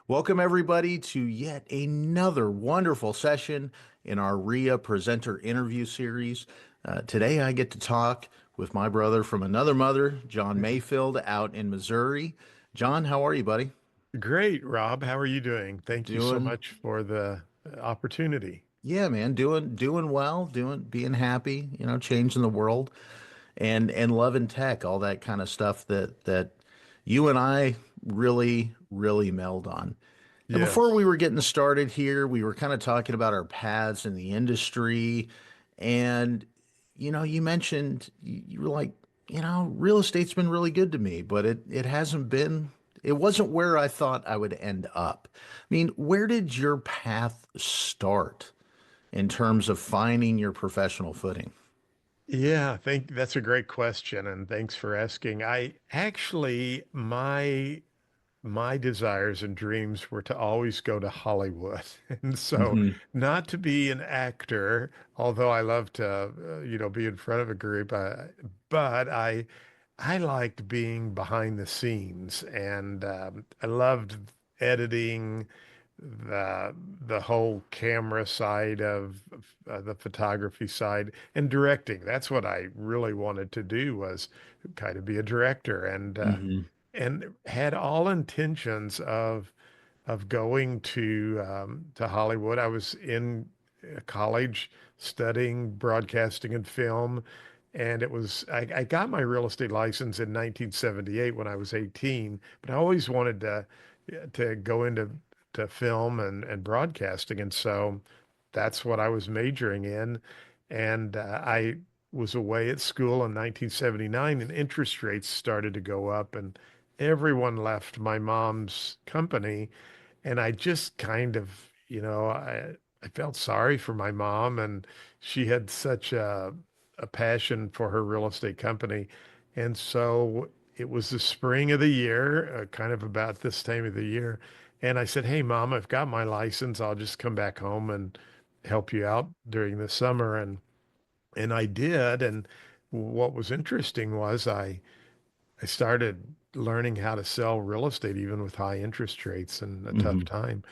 Welcome, everybody, to yet another wonderful session in our REEA presenter interview series. Today, I get to talk with my brother from another mother, John Mayfield, out in Missouri. John, how are you, buddy? Great, Rob. How are you doing? Thank you so Doing, much for the opportunity. yeah, man, doing well, being happy, changing the world and loving tech, all that kind of stuff that you and I really meld on. Now, before Yes. we were getting started here, we were kind of talking about our paths in the industry. And, you mentioned you were like, real estate's been really good to me, but it hasn't been, it wasn't where I thought I would end up. I mean, where did your path start in terms of finding your professional footing? Yeah, think that's a great question, and thanks for asking. I actually my desires and dreams were to always go to Hollywood. And so Hmm. not to be an actor, although I love to, be in front of a group, but I liked being behind the scenes and I loved editing the whole camera side of the photography side and directing. That's what I really wanted to do was kind of be a director Hmm. and had all intentions of going to Hollywood. I was in college studying broadcasting and film, and I got my real estate license in 1978 when I was 18, but I always wanted to go into to film and broadcasting, and so that's what I was majoring in. And I was away at school in 1979, and interest rates started to go up, and everyone left my mom's company. And I just kind of, I felt sorry for my mom, and she had such a passion for her real estate company. And so it was the spring of the year, kind of about this time of the year. And I said, "Hey, Mom, I've got my license. I'll just come back home and help you out during the summer." And I did. And what was interesting was I started learning how to sell real estate even with high interest rates and a tough Hmm. time.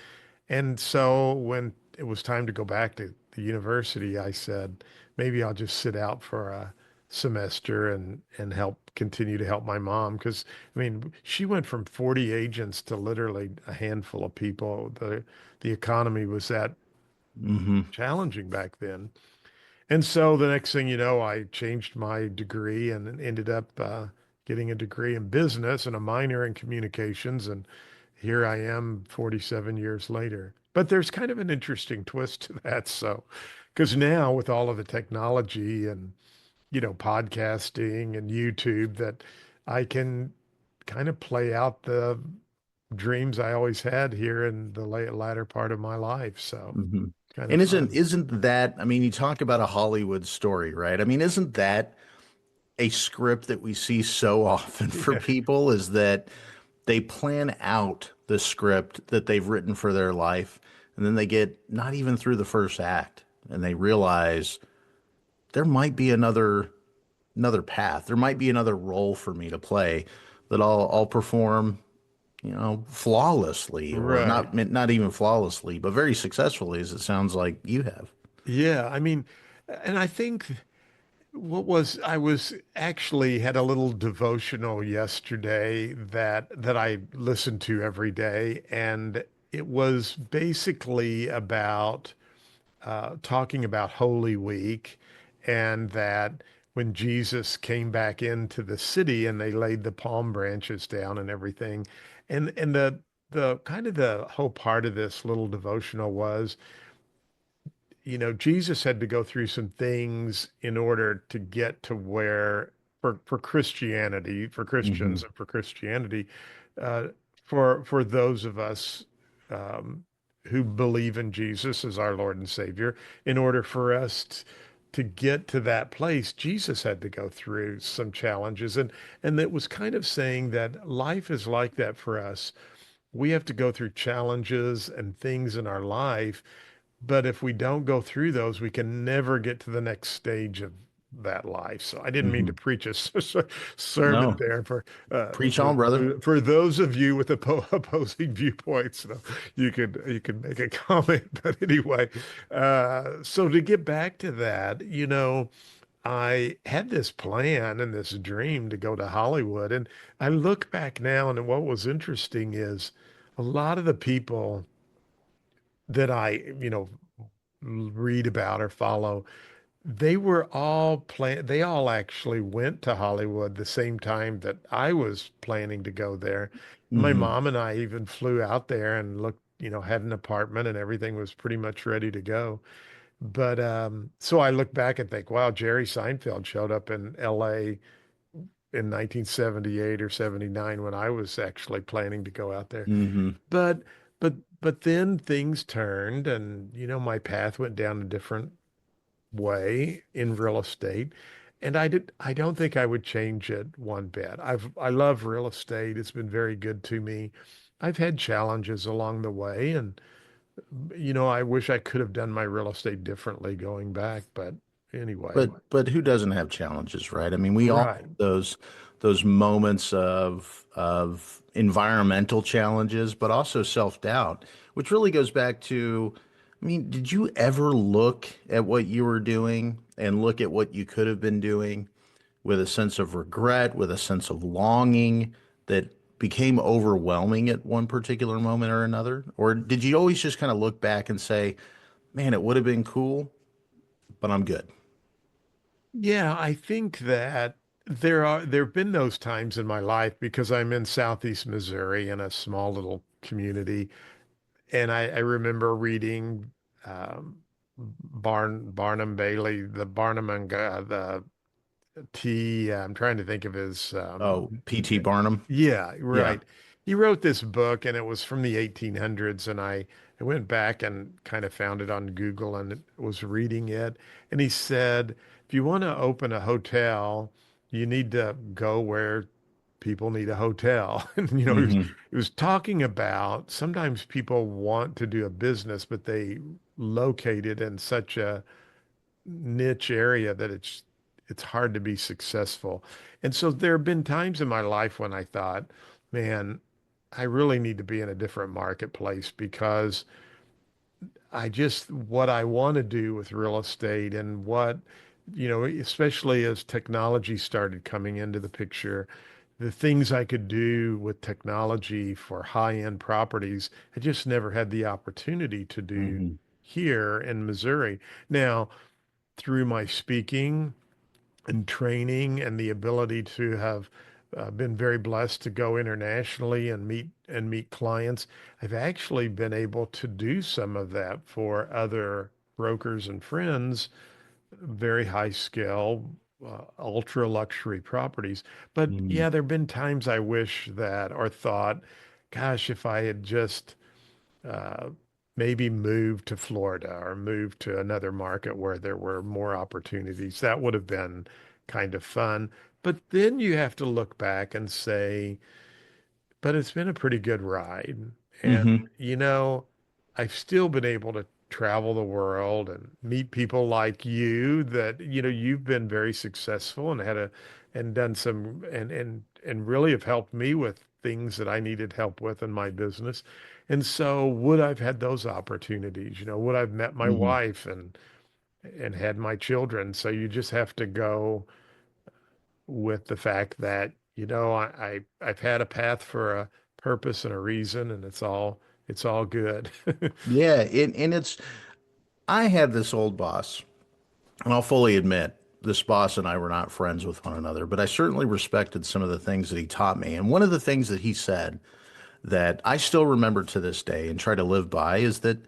And so when it was time to go back to the university, I said, maybe I'll just sit out for a semester and help continue to help my mom. Because I mean, she went from 40 agents to literally a handful of people. The economy was that Hmm. challenging back then. And so the next thing you know, I changed my degree and ended up getting a degree in business and a minor in communications. And here I am 47 years later. But there's kind of an interesting twist to that. So, because now with all of the technology and, podcasting and YouTube, that I can kind of play out the dreams I always had here in the latter part of my life. So, Hmm. kind of And isn't fun. isn't that, I mean, you talk about a Hollywood story, right? I mean, isn't that a script that we see so often for Yeah. people is that they plan out the script that they've written for their life, and then they get not even through the first act, and they realize there might be another path. There might be another role for me to play that I'll perform, flawlessly, or Right. not even flawlessly, but very successfully, as it sounds like you have. Yeah, I mean, and I think I was actually had a little devotional yesterday that I listen to every day, and it was basically about talking about Holy Week, and that when Jesus came back into the city and they laid the palm branches down and everything, and the kind of the whole part of this little devotional was, Jesus had to go through some things in order to get to where, for Christianity, for Christians Hmm. and for Christianity, uh, for those of us um, who believe in Jesus as our Lord and Savior, in order for us to get to that place, Jesus had to go through some challenges, and it was kind of saying that life is like that for us. We have to go through challenges and things in our life, but if we don't go through those, we can never get to the next stage of that life. So I didn't mean to Hmm. preach a sermon No, there preach on, brother. for those of you with opposing viewpoints. So you could make a comment, but anyway, so to get back to that, I had this plan and this dream to go to Hollywood, and I look back now, and what was interesting is a lot of the people that I read about or follow, they all actually went to Hollywood the same time that I was planning to go there. My Hmm. mom and I even flew out there and had an apartment and everything was pretty much ready to go. But so I look back and think, wow, Jerry Seinfeld showed up in LA in 1978 or 79 when I was actually planning to go out there. Hmm. But but then things turned and my path went down a different way in real estate. And I don't think I would change it one bit. I love real estate. It's been very good to me. I've had challenges along the way and I wish I could have done my real estate differently going back, but anyway. But who doesn't have challenges, right? I mean, we all Right. have those moments of environmental challenges, but also self-doubt, which really goes back to, I mean, did you ever look at what you were doing and look at what you could have been doing with a sense of regret, with a sense of longing that became overwhelming at one particular moment or another? Or did you always just kind of look back and say, man, it would have been cool, but I'm good? Yeah, I think that there have been those times in my life because I'm in Southeast Missouri in a small little community. And I remember reading Barnum Bailey, the Barnum and the I'm trying to think of his Oh, P.T. Barnum. yeah, Yeah. right. He wrote this book and it was from the 1800s and I went back and kind of found it on Google and was reading it and he said if you want to open a hotel, you need to go where people need a hotel. And Hmm. he was talking about sometimes people want to do a business but they locate it in such a niche area that it's hard to be successful. And so there have been times in my life when I thought, man, I really need to be in a different marketplace because what I want to do with real estate and especially as technology started coming into the picture, the things I could do with technology for high-end properties, I just never had the opportunity to do Hmm. here in Missouri. Now, through my speaking and training and the ability to have been very blessed to go internationally and meet clients, I've actually been able to do some of that for other brokers and friends, very high scale, ultra luxury properties. But Hmm. yeah, there have been times I wish that or thought, gosh, if I had just uh, maybe move to Florida or move to another market where there were more opportunities. That would have been kind of fun. But then you have to look back and say, but it's been a pretty good ride. And, Hmm. you know, I've still been able to travel the world and meet people like you that, you've been very successful and and done some, and really have helped me with things that I needed help with in my business. And so would I've had those opportunities, would I've met my Hmm. wife and had my children. So you just have to go with the fact that, I've had a path for a purpose and a reason, and it's all good. Yeah, and it's I had this old boss, and I'll fully admit this boss and I were not friends with one another, but I certainly respected some of the things that he taught me. And one of the things that he said that I still remember to this day and try to live by is that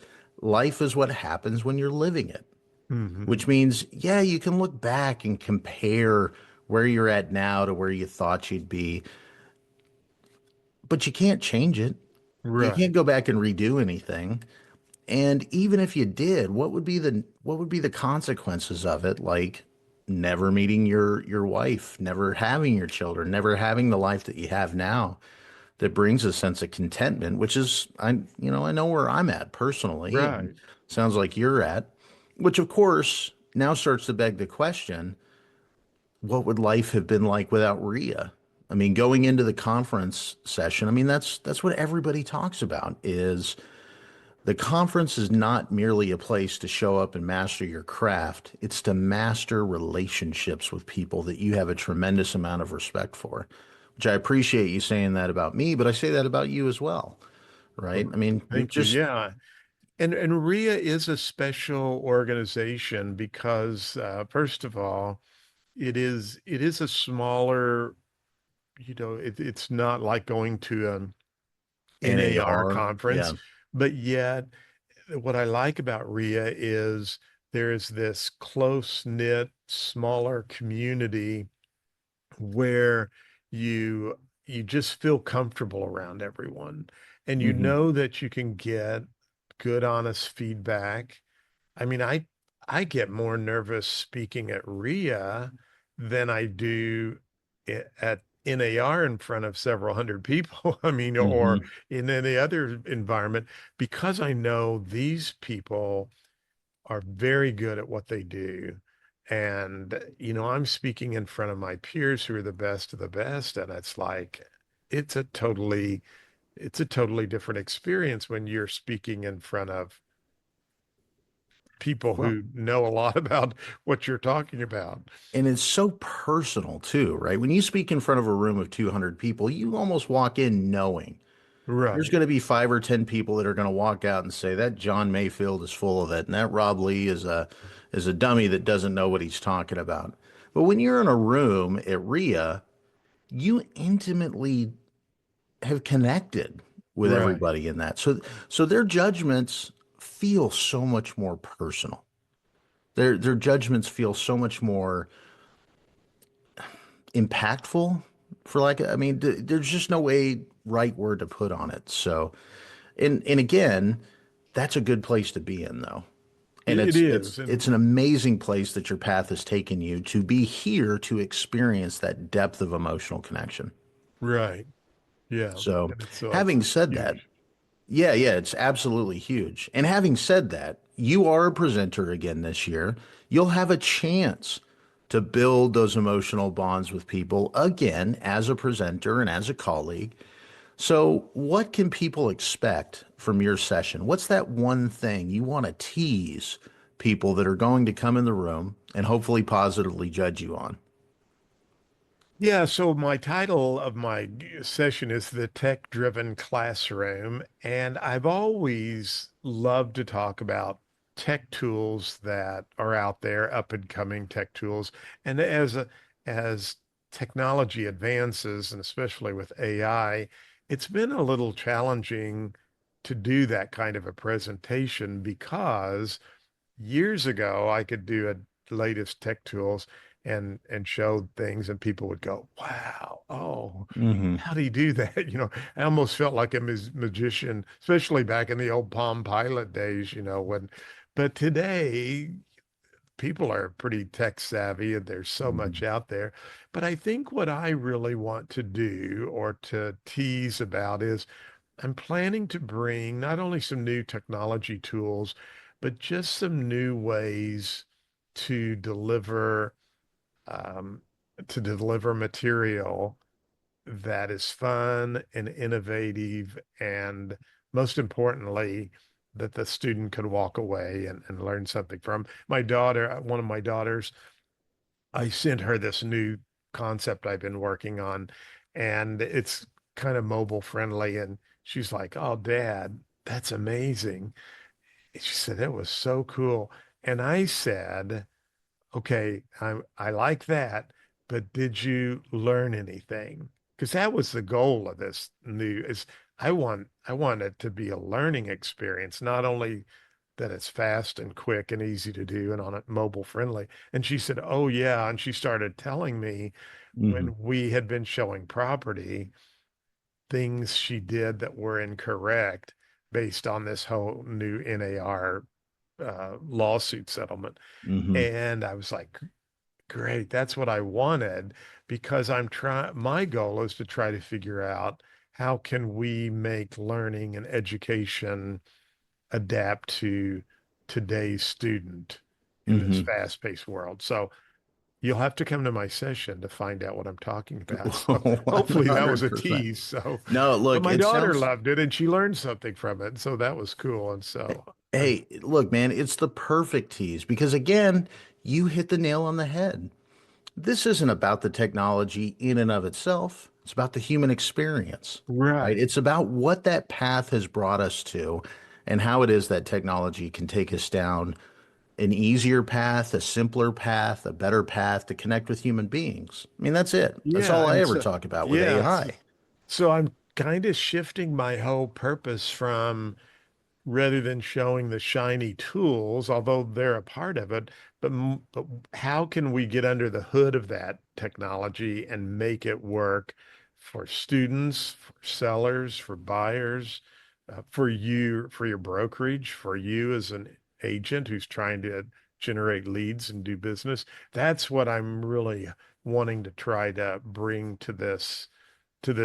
life is what happens when you're living it, Hmm. which means, yeah, you can look back and compare where you're at now to where you thought you'd be, but you can't change it. You Right, can't go back and redo anything. And even if you did, what would be the consequences of it? Like never meeting your wife, never having your children, never having the life that you have now that brings a sense of contentment, which is I know where I'm at personally, and right. sounds like you're at, which of course now starts to beg the question, what would life have been like without REEA? I mean, going into the conference session, I mean, that's what everybody talks about is the conference is not merely a place to show up and master your craft. It's to master relationships with people that you have a tremendous amount of respect for, which I appreciate you saying that about me, but I say that about you as well, right? Well, I mean, you're thank you. just, Yeah. And REEA is a special organization because first of all, it is a smaller, it's not like going to an NAR NAR. conference, Yeah. but yet what I like about REEA is there is this close-knit, smaller community where you you just feel comfortable around everyone and you Hmm. know that you can get good honest feedback. I mean, I get more nervous speaking at REIA than I do at NAR in front of several hundred people. I mean, or Hmm. in any other environment because I know these people are very good at what they do. And, I'm speaking in front of my peers who are the best of the best. And it's like, it's a totally, it's a totally different experience when you're speaking in front of people Well, who know a lot about what you're talking about. and it's so personal too, right? When you speak in front of a room of 200 people, you almost walk in knowing there's Right. going to be 5 or 10 people that are going to walk out and say that John Mayfield is full of it, and that Rob Lee is a dummy that doesn't know what he's talking about. But when you're in a room at RIA, you intimately have connected with Right. everybody in that. So their judgments feel so much more personal. Their judgments feel so much more impactful for like I mean there's just no way right word to put on it. So and again, that's a good place to be in though. And It it's is. it's And it's an amazing place that your path has taken you to be here to experience that depth of emotional connection. right. Yeah. So, And it's having said that, huge. yeah, yeah, it's absolutely huge. And having said that, you are a presenter again this year. You'll have a chance to build those emotional bonds with people again as a presenter and as a colleague. So, what can people expect from your session? What's that one thing you want to tease people that are going to come in the room and hopefully positively judge you on? Yeah, so my title of my session is The Tech-Driven Classroom, and I've always loved to talk about tech tools that are out there, up and coming tech tools. And as technology advances, and especially with AI, it's been a little challenging to do that kind of a presentation because years ago, I could do a latest tech tools and show things, and people would go, "Wow, oh, Hmm. how do you do that?" I almost felt like a magician, especially back in the old Palm Pilot days. When. But today, people are pretty tech savvy, and there's so much Hmm. out there. But I think what I really want to do or to tease about is I'm planning to bring not only some new technology tools, but just some new ways to deliver um, material that is fun and innovative, and most importantly, that the student could walk away and learn something from. My daughter, one of my daughters, I sent her this new concept I've been working on, and it's kind of mobile friendly. And she's like, "Oh, Dad, that's amazing." She said, "It was so cool." And I said, "Okay, I like that, but did you learn anything?" Because that was the goal of this new is I want it to be a learning experience, not only that it's fast and quick and easy to do and on it mobile friendly. And she said, "Oh yeah." And she started telling me Hmm. when we had been showing property, things she did that were incorrect based on this whole new NAR lawsuit settlement. Hmm. And I was like, great, that's what I wanted because my goal is to try to figure out how can we make learning and education adapt to today's student in this Hmm. fast-paced world. So You'll have to come to my session to find out what I'm talking about. So hopefully that was a 100%. tease. So, No, but look, my it daughter sounds, loved it and she learned something from it. So that was cool. And so I'm hey, look, man, it's the perfect tease because again, you hit the nail on the head. This isn't about the technology in and of itself. It's about the human experience, right? right. It's about what that path has brought us to and how it is that technology can take us down an easier path, a simpler path, a better path to connect with human beings. I mean, that's it. That's Yeah. all I And ever so, talk about with yeah. So, AI. so I'm kind of shifting my whole purpose from rather than showing the shiny tools, although they're a part of it, but how can we get under the hood of that technology and make it work for students, for sellers, for buyers, for you, for your brokerage, for you as an agent who's trying to generate leads and do business? That's what I'm really wanting to try to bring to this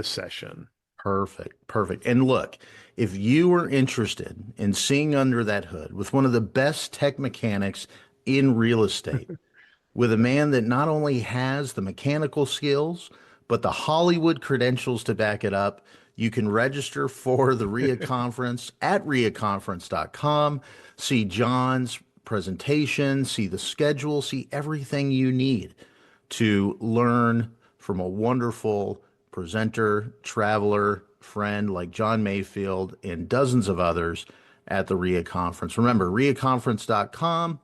session. Perfect. Perfect. And look, if you are interested in seeing under that hood with one of the best tech mechanics in real estate, with a man that not only has the mechanical skills, but the Hollywood credentials to back it up. You can register for the REEA conference at reaconference.com, see John's presentation, see the schedule, see everything you need to learn from a wonderful presenter, traveler, friend like John Mayfield and dozens of others at the REEA conference. Remember, reaconference.com.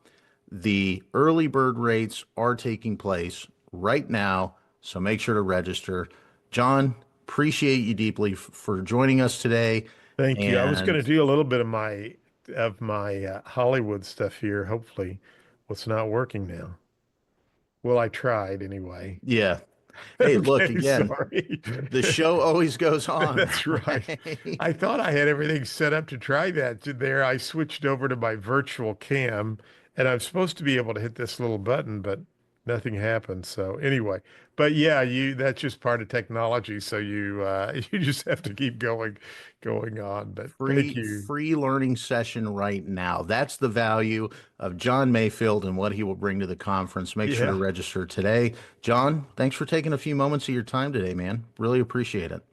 The early bird rates are taking place right now, so make sure to register. John, appreciate you deeply for joining us today. Thank you. I was going to And do a little bit of my Hollywood stuff here. Hopefully, what's not working now. Well, I tried anyway. yeah, hey, look, Okay, again, sorry. the show always goes on, That's right. right? I thought I had everything set up to try that. There, I switched over to my virtual cam, and I'm supposed to be able to hit this little button, but nothing happened. So anyway, but yeah, you that's just part of technology. So you you just have to keep going on. But thank you. Free learning session right now. That's the value of John Mayfield and what he will bring to the conference. Make sure to Yeah. register today. John, thanks for taking a few moments of your time today, man. Really appreciate it.